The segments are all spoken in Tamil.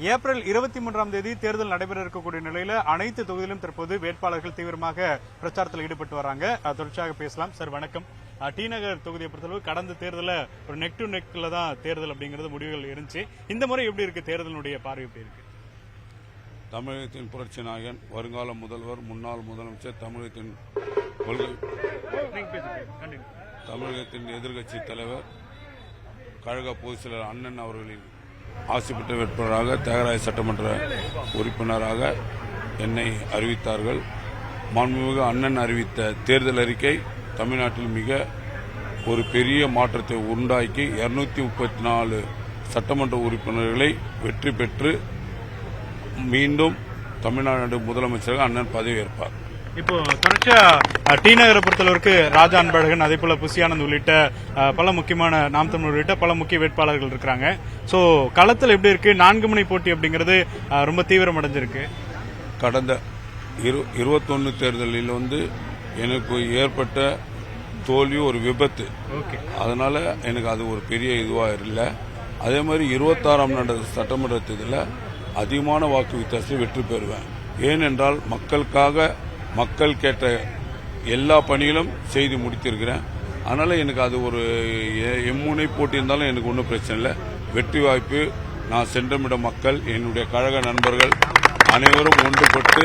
ஏப்ரல் 23ஆம் தேதி தேர்தல் நடைபெற இருக்கக்கூடிய நிலையில அனைத்து தொகுதியிலும் தற்போது வேட்பாளர்கள் தீவிரமாக பிரச்சாரத்தில் ஈடுபட்டு வராங்க. தொடர்ச்சியாக பேசலாம். சார் வணக்கம். டி நகர் தொகுதியை பொறுத்தளவு கடந்த தேர்தலில் ஒரு நெக் டு நெக்ல தான் தேர்தல் அப்படிங்கிறது முடிவுகள் இருந்துச்சு. இந்த முறை எப்படி இருக்கு? தேர்தலுடைய பார்வை எப்படி இருக்கு? தமிழகத்தின் புரட்சி நாயகன், வருங்கால முதல்வர், முன்னாள் முதலமைச்சர், தமிழகத்தின் எதிர்க்கட்சி தலைவர், கழக பொதுச் செயலர் அண்ணன் அவர்களின் ஆசி பெற்ற வேட்பாளராக தியாகராய சட்டமன்ற உறுப்பினராக என்னை அறிவித்தார்கள். மாண்புமிகு அண்ணன் அறிவித்த தேர்தல் அறிக்கை தமிழ்நாட்டில் மிக ஒரு பெரிய மாற்றத்தை உண்டாக்கி 234 சட்டமன்ற உறுப்பினர்களை வெற்றி பெற்று மீண்டும் தமிழ்நாடு முதலமைச்சராக அண்ணன் பதவியேற்பார். இப்போ தொடர்ச்சியா டி நகரை பொறுத்தளவுக்கு ராஜா அன்பழகன், அதே போல புசியானந்த் உள்ளிட்ட பல முக்கியமான நாம் தமிழர் உள்ளிட்ட பல முக்கிய வேட்பாளர்கள் இருக்கிறாங்க. சோ களத்தில் எப்படி இருக்கு? 4 முனை போட்டி அப்படிங்கிறது ரொம்ப தீவிரம் அடைஞ்சிருக்கு. கடந்த 21 தேர்தலில் எனக்கு ஏற்பட்ட தோல்வி ஒரு விபத்து. அதனால எனக்கு அது ஒரு பெரிய இதுவா இல்லை. அதே மாதிரி 26ஆம் நடந்த சட்டமன்ற தேர்தலில் அதிகமான வாக்கு வித்தியாசத்தை வெற்றி பெறுவேன். ஏனென்றால் மக்களுக்காக மக்கள் கேட்ட எல்லா பணிகளும் செய்து முடித்திருக்கிறேன். அதனால எனக்கு அது ஒரு எம்முனை போட்டி இருந்தாலும் எனக்கு ஒன்றும் பிரச்சனை இல்லை. வெற்றி வாய்ப்பு நான் சென்றமிட மக்கள், என்னுடைய கழக நண்பர்கள் அனைவரும் ஒன்றுபட்டு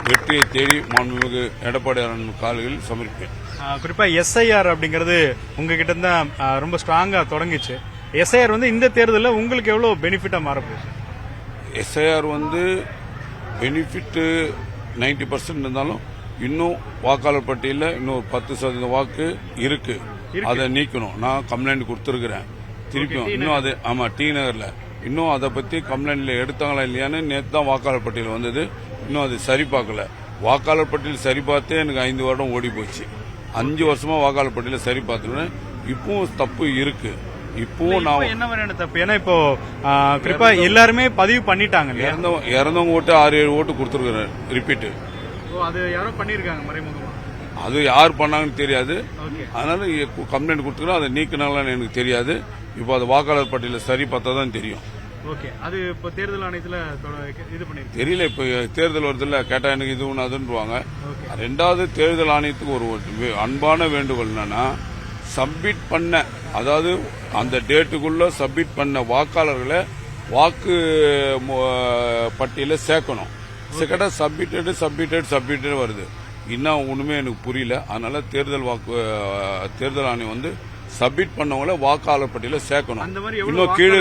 வெற்றியை தேடி மாண்புமிகு எடப்பாடி கால்களில் சமர்ப்பேன். குறிப்பா எஸ்ஐஆர் அப்படிங்கிறது உங்ககிட்ட தான் ரொம்ப ஸ்ட்ராங்கா தொடங்கிச்சு. எஸ்ஐஆர் இந்த தேர்தலில் உங்களுக்கு எவ்வளவு பெனிஃபிட்டா மாறப்போகுது? எஸ்ஐஆர் பெனிஃபிட் 90% இருந்தாலும் இன்னும் வாக்காளர் பட்டியலில் இன்னும் 10% வாக்கு இருக்கு. அதை நீக்கணும். நான் கம்ப்ளைண்ட் கொடுத்துருக்கிறேன். திருப்பியும் இன்னும் அது டி நகர்ல இன்னும் அதை பத்தி கம்ப்ளைண்ட்ல எடுத்தாங்களா இல்லையான்னு நேற்று தான் வாக்காளர் பட்டியல் வந்தது. இன்னும் அது சரி பார்க்கல. வாக்காளர் பட்டியல் சரி பார்த்தே எனக்கு 5 வருடம் ஓடி போச்சு. 5 வருஷமா வாக்காளர் பட்டியல சரி பார்த்துருவேன். இப்பவும் தப்பு இருக்கு. இப்பவும் நான் என்ன மாதிரியான தப்பு? ஏன்னா இப்போ குறிப்பா எல்லாருமே பதிவு பண்ணிட்டாங்க. இறந்தவங்க ஓட்டு 6-7 ஓட்டு கொடுத்துருக்கிறேன் ரிப்பீட். அது யாரோ பண்ணிருக்காங்க மறைமுகமா. அது யார் பண்ணாங்கன்னு தெரியாது. அதனால கம்ப்ளைண்ட் கொடுத்துக்கிறோம். அதை நீக்கினாங்களான்னு எனக்கு தெரியாது. இப்போ அது வாக்காளர் பட்டியல சரி பார்த்தா தான் தெரியும். அது இப்போ தேர்தல் ஆணையத்தில் இது பண்ணிருக்கு தெரியல. இப்போ தேர்தல் வருதுல கேட்டா எனக்கு இது ஒன்று அதுன்னுவாங்க. 2வது தேர்தல் ஆணையத்துக்கு ஒரு அன்பான வேண்டுகோள் என்னன்னா, சப்மிட் பண்ண, அதாவது அந்த டேட்டுக்குள்ள சப்மிட் பண்ண வாக்காளர்களை வாக்கு பட்டியல சேர்க்கணும். செகண்டா சப்மிட்டட் வருது. இன்னும் ஒண்ணுமே எனக்கு புரியல. அதனால தேர்தல் ஆணையம் சப்மிட் பண்ணவங்கள வாக்காளர் பட்டியல சேர்க்கணும். இன்னும் கீழே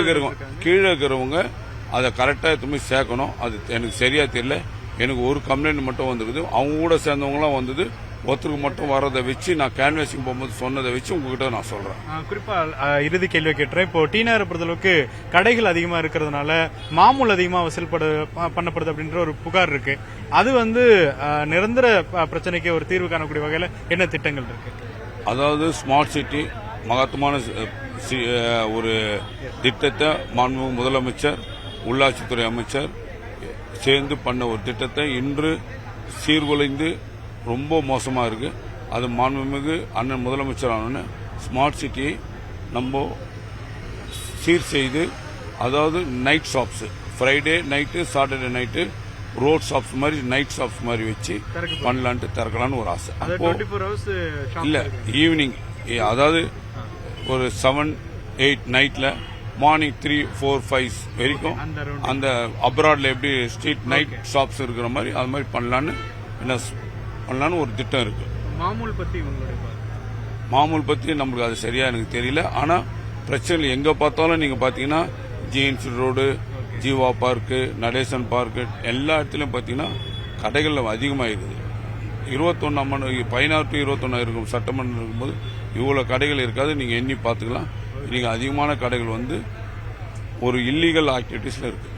இருக்கிறவங்க அதை கரெக்டா எதுவுமே சேர்க்கணும். அது எனக்கு சரியா தெரியல. எனக்கு ஒரு கம்ப்ளைண்ட் மட்டும் வந்திருக்குது. அவங்க கூட சேர்ந்தவங்களாம் ஒருத்தருக்கு மட்டும் வர்றதை வச்சு நான் கேன்வாசிங் போகும்போது சொன்னதை வச்சு உங்ககிட்ட நான் சொல்றேன். குறிப்பா இறுதி கேள்வி கேட்டுறேன். இப்போ டி நகரை பொறுத்தளவுக்கு கடைகள் அதிகமா இருக்கிறதுனால மாமூல் அதிகமா வசூல் பண்ணப்படுது அப்படின்ற ஒரு புகார் இருக்கு. அது நிரந்தர பிரச்சனைக்கு ஒரு தீர்வு காணக்கூடிய வகையில் என்ன திட்டங்கள் இருக்கு? அதாவது ஸ்மார்ட் சிட்டி மகத்துவமான ஒரு திட்டத்தை மாண்புமிகு முதலமைச்சர், உள்ளாட்சித்துறை அமைச்சர் சேர்ந்து பண்ண ஒரு திட்டத்தை இன்று சீர்குலைந்து ரொம்ப மோசமா இருக்கு. அது மாண்புமிகு அண்ணன் முதலமைச்சர் ஆன ஸ்மார்ட் சிட்டியை நம்ம சீர் செய்து, அதாவது night shops, Friday night, Saturday night road shops மாதிரி நைட் ஷாப்ஸ் மாதிரி வச்சு பண்ணலான்ட்டு திறக்கலான்னு ஒரு ஆசை. இல்ல ஈவினிங், அதாவது ஒரு 7-8 நைட்ல மார்னிங் 3, 4, 5 வரைக்கும் அந்த அப்ராட்ல எப்படி ஸ்ட்ரீட் நைட் ஷாப்ஸ் இருக்கிற மாதிரி அது மாதிரி பண்ணலான்னு ஒரு திட்டம் இருக்கு. மாமூல் பத்தி நம்மளுக்கு அது சரியா எனக்கு தெரியல. ஆனா பிரச்சனை எங்க பார்த்தாலும் நீங்க பாத்தீங்கன்னா jeans road, Jeeva park, Natesan park எல்லா இடத்துலயும் பாத்தீங்கன்னா கடைகள் அதிகமாயிருக்குது. 16 to 21 இருக்கும் சட்டமன்றம் இருக்கும்போது இவ்வளவு கடைகள் இருக்காது. நீங்க எண்ணி பாத்துக்கலாம். நீங்க அதிகமான கடைகள் ஒரு இல்லீகல் ஆக்டிவிட்டிஸ்ல இருக்கு.